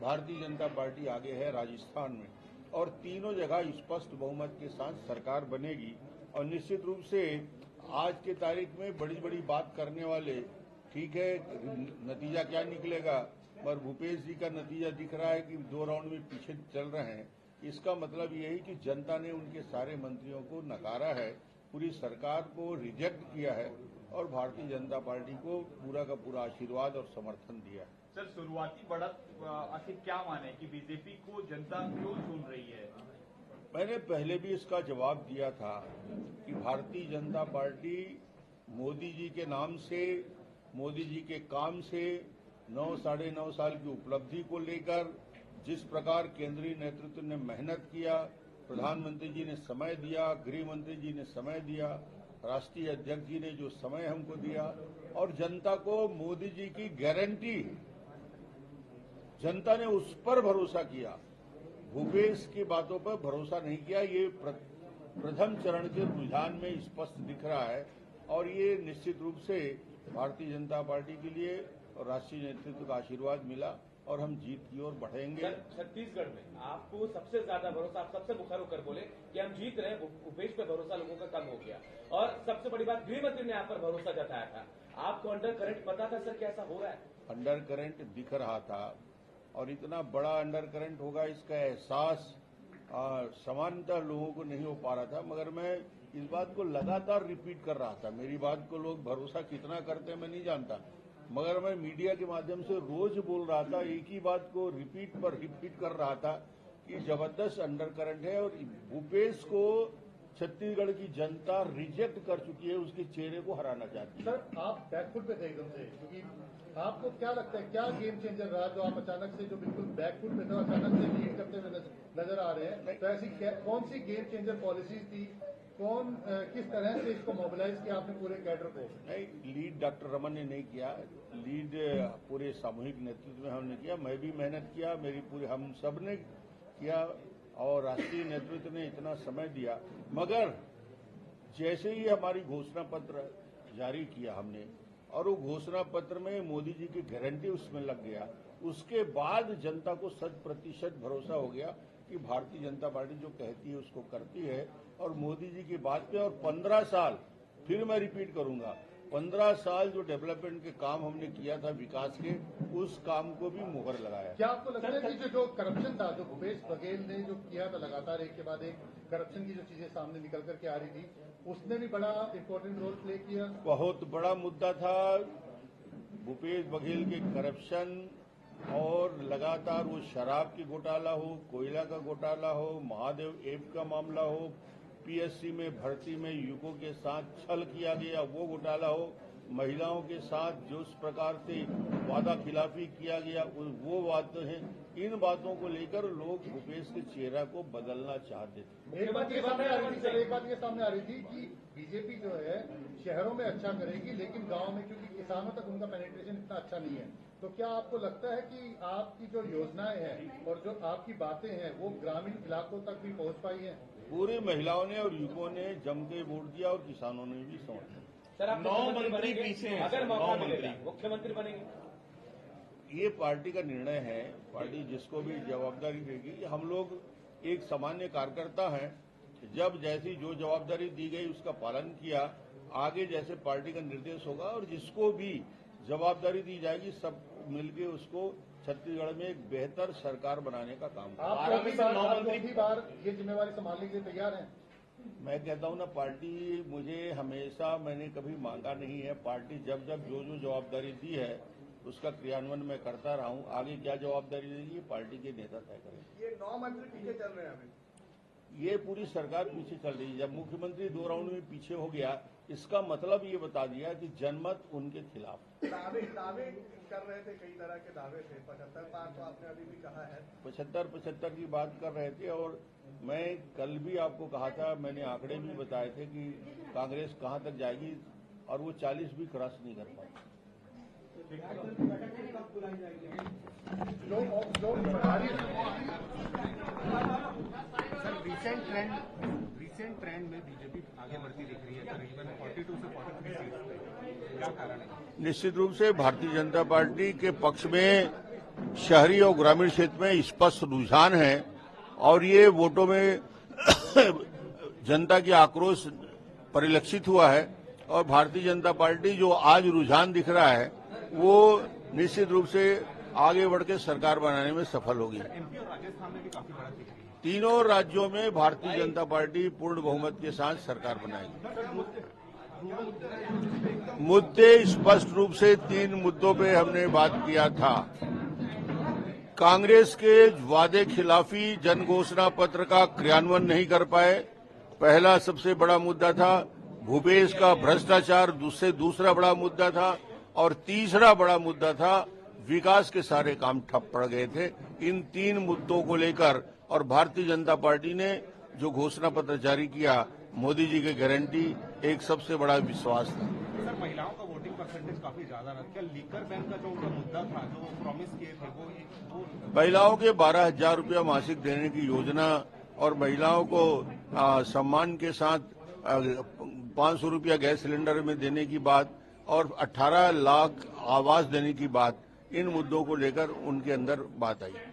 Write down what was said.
Bharatiya Janata party आगे है राजस्थान में, और तीनों जगह स्पष्ट बहुमत के साथ सरकार बनेगी। और निश्चित रूप से आज के तारीख में बड़ी बड़ी बात करने वाले, ठीक है, नतीजा क्या निकलेगा, पर भूपेश जी का नतीजा दिख रहा है कि 2 राउंड में पीछे चल रहे हैं। इसका मतलब ये है कि जनता ने उनके सारे मंत्रियों को नकारा है, पूरी सरकार को रिजेक्ट किया है और भारतीय जनता पार्टी को पूरा का पूरा आशीर्वाद और समर्थन दिया है। सर, शुरुआती बढ़त आखिर क्या माने कि बीजेपी को जनता क्यों चुन रही है? मैंने पहले भी इसका जवाब दिया था कि भारतीय जनता पार्टी मोदी जी के नाम से, मोदी जी के काम से, 9 साढ़े 9 साल की उपलब्धि को लेकर जिस प्रकार केंद्रीय नेतृत्व ने मेहनत किया, प्रधानमंत्री जी ने समय दिया, गृह मंत्री जी ने समय दिया, राष्ट्रीय अध्यक्ष जी ने जो समय हमको दिया, और जनता को मोदी जी की गारंटी, जनता ने उस पर भरोसा किया, भूपेश की बातों पर भरोसा नहीं किया। ये प्रथम चरण के रुझान में स्पष्ट दिख रहा है और ये निश्चित रूप से भारतीय जनता पार्टी के लिए और राष्ट्रीय नेतृत्व का आशीर्वाद मिला और हम जीत की ओर बढ़ेंगे। छत्तीसगढ़ में आपको सबसे ज्यादा भरोसा, आप सबसे मुखर होकर बोले कि हम जीत रहे हैं, भूपेश पे भरोसा लोगों का कम हो गया। और सबसे बड़ी बात, गृह मंत्री ने आप पर भरोसा जताया था। आपको अंडर करंट पता था सर कैसा हो रहा है? अंडर करंट दिख रहा था और इतना बड़ा अंडर करंट होगा इसका एहसास सामान्यतः लोगों को नहीं हो पा रहा था, मगर मैं इस बात को लगातार रिपीट कर रहा था। मेरी बात को लोग भरोसा कितना करते हैं मैं नहीं जानता, मगर मैं मीडिया के माध्यम से रोज बोल रहा था, एक ही बात को रिपीट पर रिपीट कर रहा था कि जबरदस्त अंडर करंट है और भूपेश को छत्तीसगढ़ की जनता रिजेक्ट कर चुकी है, उसके चेहरे को हराना चाहती है। सर, आप बैकफुट पे थे एकदम से, क्योंकि आपको क्या लगता है क्या गेम चेंजर रहा जो आप अचानक से, जो बिल्कुल बैकफुट पे थे, अचानक से लीड करते हुए नजर आ रहे हैं? तो ऐसी कौन सी गेम चेंजर पॉलिसीज थी, किस तरह से इसको मोबिलाइज किया आपने पूरे कैडर को? नहीं, लीड डॉक्टर रमन ने नहीं किया, लीड पूरे सामूहिक नेतृत्व में हमने किया। मैं भी मेहनत किया, मेरी पूरी, हम सब ने किया और राष्ट्रीय नेतृत्व ने इतना समय दिया। मगर जैसे ही हमारी घोषणा पत्र जारी किया हमने और वो घोषणा पत्र में मोदी जी की गारंटी उसमें लग गया, उसके बाद जनता को 100% भरोसा हो गया कि भारतीय जनता पार्टी जो कहती है उसको करती है और मोदी जी की बात पे। और 15 साल, फिर मैं रिपीट करूंगा, 15 साल जो डेवलपमेंट के काम हमने किया था विकास के, उस काम को भी मुहर लगाया। क्या आपको लगता है कि जो करप्शन था, जो भूपेश बघेल ने जो किया था, लगातार एक के बाद एक करप्शन की जो चीजें सामने निकल करके आ रही थी, उसने भी बड़ा इंपॉर्टेंट रोल प्ले किया? बहुत बड़ा मुद्दा था भूपेश बघेल के करप्शन, और लगातार वो शराब की घोटाला हो, कोयला का घोटाला हो, महादेव ऐप का मामला हो, पीएससी में भर्ती में युवकों के साथ छल किया गया वो घोटाला हो, महिलाओं के साथ जो इस प्रकार से वादा खिलाफी किया गया वो बातें हैं। इन बातों को लेकर लोग भूपेश के चेहरा को बदलना चाहते थे। एक बात ये सामने आ रही थी कि बीजेपी जो है शहरों में अच्छा करेगी, लेकिन गांव में, क्योंकि किसानों तक उनका पेनिट्रेशन इतना अच्छा नहीं है, तो क्या आपको लगता है कि आपकी जो योजनाएं हैं और जो आपकी बातें हैं वो ग्रामीण इलाकों तक भी पहुंच पाई है? पूरी महिलाओं ने और युवकों ने जम के वोट दिया और किसानों ने भी समर्थन। सर, आप 9 मंत्री पीछे हैं, अगर मौका मिलेगा मुख्यमंत्री बनेंगे? ये पार्टी का निर्णय है, पार्टी जिसको भी जवाबदारी देगी। हम लोग एक सामान्य कार्यकर्ता हैं, जब जैसी जो जवाबदारी दी गई उसका पालन किया, आगे जैसे पार्टी का निर्देश होगा और जिसको भी जवाबदारी दी जाएगी सब मिलके उसको छत्तीसगढ़ में एक बेहतर सरकार बनाने का काम करें। आप बार ये जिम्मेवारी संभालने के लिए तैयार हैं? मैं कहता हूं ना, पार्टी मुझे हमेशा, मैंने कभी मांगा नहीं है। पार्टी जब जब जो जो जवाबदारी दी है उसका क्रियान्वयन मैं करता रहा हूं। आगे क्या जवाबदारी देगी पार्टी के नेता तय करेंगे। ये 9 मंत्री पीछे चल रहे हैं अभी, ये पूरी सरकार पीछे चल रही है। जब मुख्यमंत्री 2 राउंड में पीछे हो गया, इसका मतलब ये बता दिया कि जनमत उनके खिलाफ। दावे कर रहे थे, कई तरह के दावे थे, 75 पार तो आपने अभी भी कहा है, 75 की बात कर रहे थे। और मैं कल भी आपको कहा था, मैंने आंकड़े भी बताए थे कि कांग्रेस कहां तक जाएगी और वो 40 भी क्रॉस नहीं कर पाई। सर, रिसेंट ट्रेंड में बीजेपी आगे बढ़ती दिख रही है, करीबन 42 से 43 सीट पे, क्या कारण है? निश्चित रूप से भारतीय जनता पार्टी के पक्ष में शहरी और ग्रामीण क्षेत्र में स्पष्ट रुझान है और ये वोटों में जनता की आक्रोश परिलक्षित हुआ है और भारतीय जनता पार्टी जो आज रुझान दिख रहा है वो निश्चित रूप से आगे बढ़ के सरकार बनाने में सफल होगी। एमपी और राजस्थान में भी काफी बढ़त दिख रही है। तीनों राज्यों में भारतीय जनता पार्टी पूर्ण बहुमत के साथ सरकार बनाएगी। मुद्दे स्पष्ट रूप से 3 मुद्दों पे हमने बात किया था। कांग्रेस के वादे खिलाफी जन घोषणा पत्र का क्रियान्वयन नहीं कर पाए, पहला सबसे बड़ा मुद्दा था। भूपेश का भ्रष्टाचार दूसरा बड़ा मुद्दा था और तीसरा बड़ा मुद्दा था विकास के सारे काम ठप पड़ गए थे। इन 3 मुद्दों को लेकर और भारतीय जनता पार्टी ने जो घोषणा पत्र जारी किया, मोदी जी की गारंटी एक सबसे बड़ा विश्वास था। सर, महिलाओं का वोटिंग परसेंटेज काफी ज्यादा रहा। क्या लीकर बैंक का जो उनका मुद्दा था, जो प्रॉमिस किए थे, वो महिलाओं के 12,000 रुपया मासिक देने की योजना और महिलाओं को सम्मान के साथ 500 रुपया गैस सिलेंडर में देने की बात और 18 लाख आवास देने की बात, इन मुद्दों को लेकर उनके अंदर बात आई।